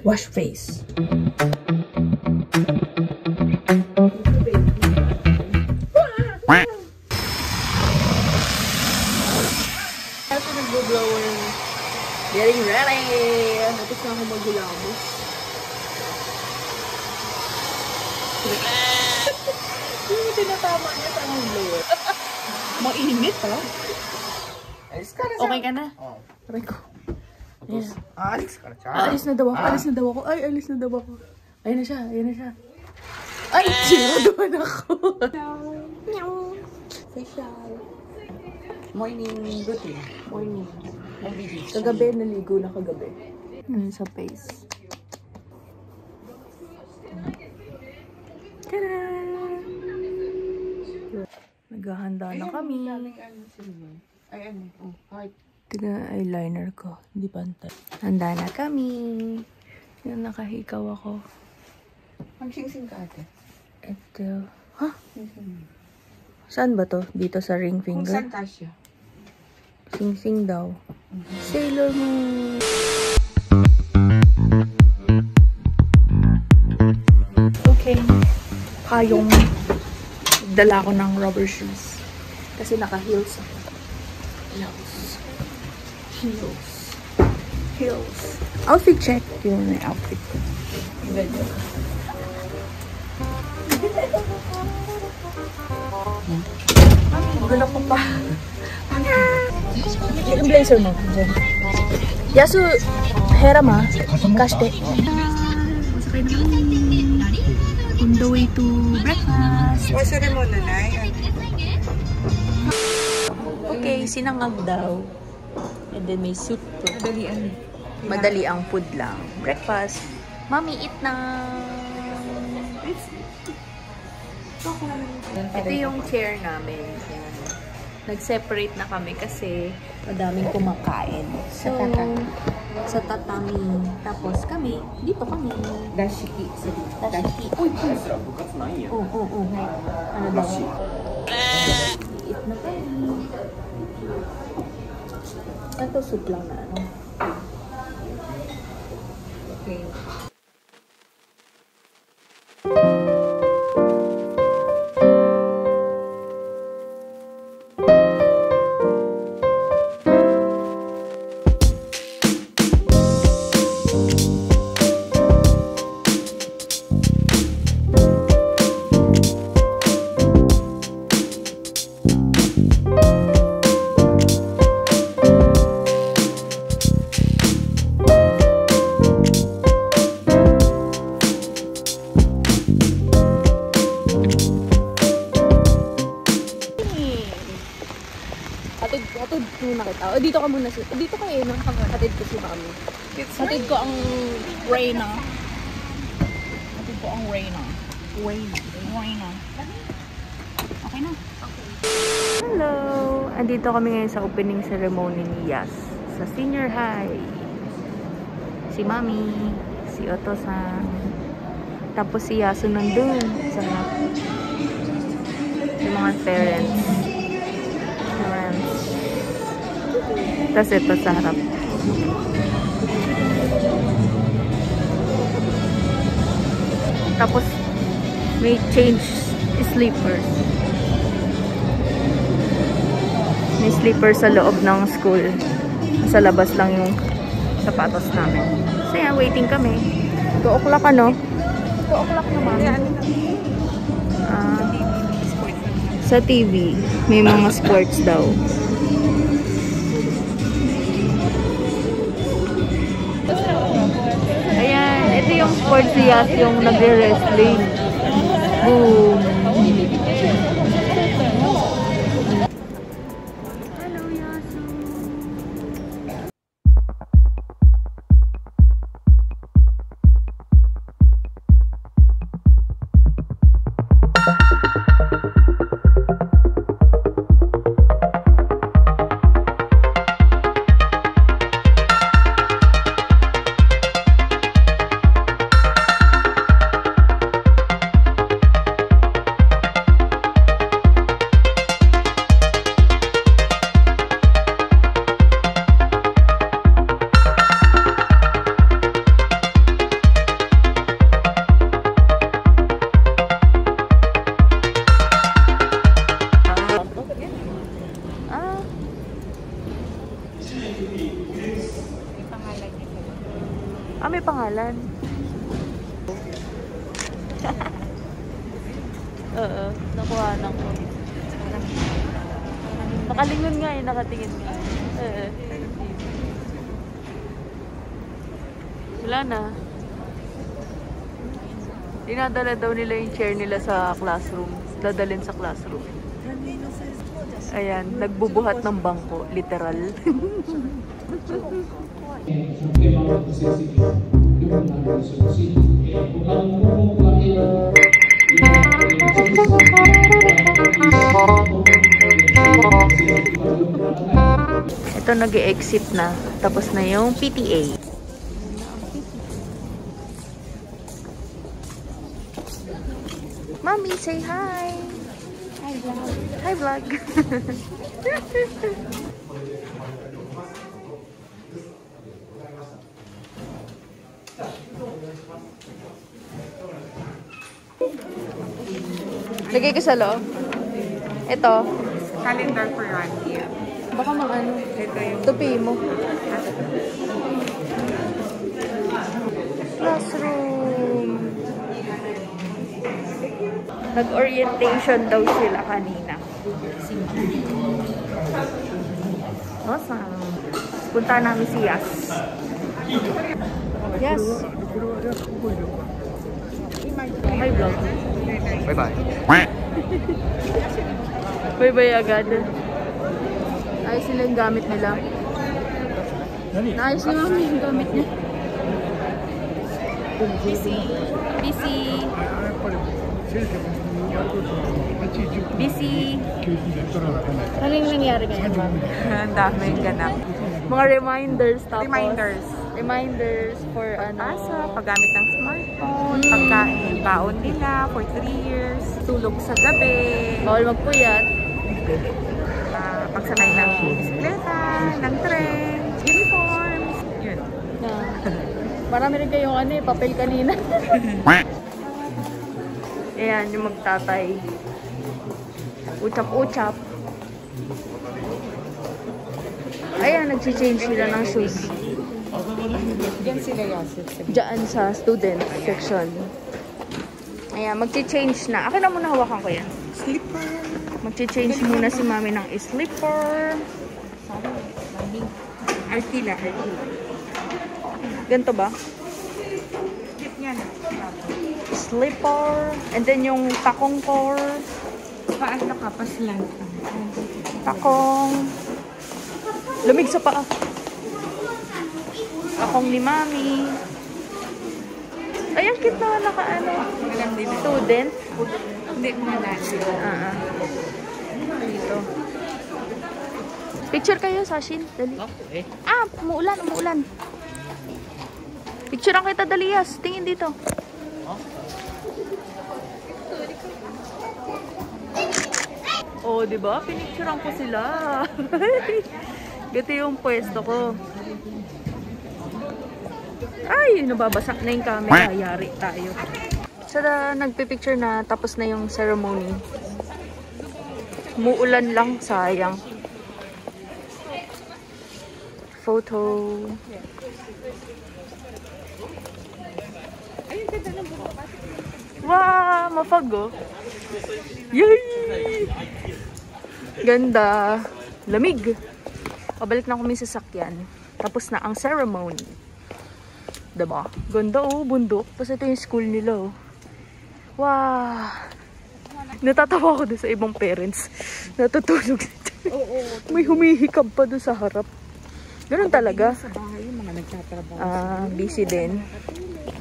wash face. Kasi nag-blower. Getting ready! Tapos na ako maghulamos. Yung tinatama niya sa akong blower. Mainit pala. Okay ka na? Oo. Aray ko. Ayan. Alis na daw ako. Alis na daw ako. Ay, alis na daw ako. Ayun na siya. Ayun na siya. Ay, sinaduhan ako. Facial. Morning routine. Morning. Kagabi, naligo na kagabi. Sa face. Tada! Naghahanda na kami. Ay, ano? Oh, heart. Tiga eyeliner ko. Hindi pantay. Handa na kami. Yan, nakahikaw ako. Mag-sing-sing ka ate. Ito. Ha? Saan ba to? Dito sa ring Kung finger? saan kasya? Sing-sing daw. Sailor Moon. Okay. Payong. Dala ko ng rubber shoes. Kasi naka-heels ako. Heels. Outfit check. Yung may outfit ko. Gulo ko pa. Yung blazer mo. Yasu, hera ma. Kashite. Masakay na kami. On the way to breakfast. Wasari mo na, Nay. Okay, sinangag daw. And then may soup to. Madalian. Madali ang food lang. Breakfast. Mami, eat na! Ito yung chair namin. Yan. Nag-separate na kami kasi madaming kumakain. So, sa tatami. Tapos kami, dito kami. Dashiki. Dashiki. Uy! Oo. Ano daw? Eat na kami. Ito soup lang na ano. Okay. Hatid muna kita. O, dito ka muna. Dito kayo, no? Hatid ko si Mami. Hatid ko ang Reyna. Hatid ko ang Reyna. Reyna. Okay na? Okay. Hello! Andito kami ngayon sa opening ceremony ni Yas. Sa senior high. Si Mami. Si Oto-san. Tapos si Yasu nandun. Sa mga parents. Tapos ito sa harap. Tapos may change slippers. May slippers sa loob ng school. Sa labas lang yung sapatos namin. So yan, waiting kami. 2 o'clock ano? 2 o'clock naman. Sa TV, may mga sports daw. Ayan, ito yung sports niya, yung nagre-wrestling. Boom! Hello, Yasu! Oo, nakuhanan ko. Nakalingon nga eh, nakatingin nga. Wala na. Dinadala daw nila yung chair nila sa classroom. Dadalhin sa classroom. Ayan, nagbubuhat ng bangko. Literal. Ito nag-exit na. Tapos na yung PTA. Mommy, say hi! Hi, vlog. Hi, vlog. Lagay ko sa loob. Ito. Calendar for 1 year. Baka mang ano. Ito yung Tupi mo. Classroom. Nag-orientation daw sila kanina. Awesome. Punta namin si Yas. Yes. Hi, vlog. Bye-bye. Bye-bye agad. Ayos sila yung gamit nila. Naayos ni Mami yung gamit niya. Busy. Busy. Busy. Ano yung nangyari ngayon, Ma'am? ang daming ganap. Mga reminders tapos. Reminders. Reminders for ano. Pasa, paggamit ng smartphone, pagkain, baon nila for 3 years, tulog sa gabi, Bawal magpuyat. pagsakay ng bisikleta, ng tren, uniforms, yun. Marami rin kayong ano eh, papel kanina. Ayan, yung magtatay. Uchap-uchap. Ayan, nag-change sila ng shoes. Yan sila Yasif. Diyan sa student section. Ayan, mag-change na. Akin na muna hawakan ko yan. Slipper. Mag-change muna si Mami ng slipper. Artila. Ganito ba? Slip niya na. Slipper. And then yung takong core. Paano ka? Paslang ka. Takong. Lamig sa paa. Takong ni Mami. Ay, ang cute naman naka-ano. Student. Hindi mo na natin. Dito. Picture kayo, Sashin. Dali. Umuulan, umuulan. Picture ang kita, Dalias. Tingin dito. Oh, di ba? Pinicturean ko sila. Gito yung pwesto ko. Ay, nababasak na yung camera. Yari tayo. So, nagpipicture na. Tapos na yung ceremony. Muulan lang. Sayang. Photo. Wow! Mafag oh. Yay! Ganda. Lamig. Pabalik na kami sa sakyan. Tapos na ang ceremony. Diba? Ganda oh, bundok. Tapos ito yung school nila oh. Wow! Natatawa ko doon sa ibang parents. Natutulog dito. May humihikab pa doon sa harap. Ganun talaga. Sa bahay, yung mga nagtatrabaho. Busy din.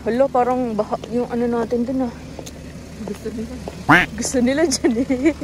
Hala, parang baka yung ano natin doon ah. Gusto nila dyan eh.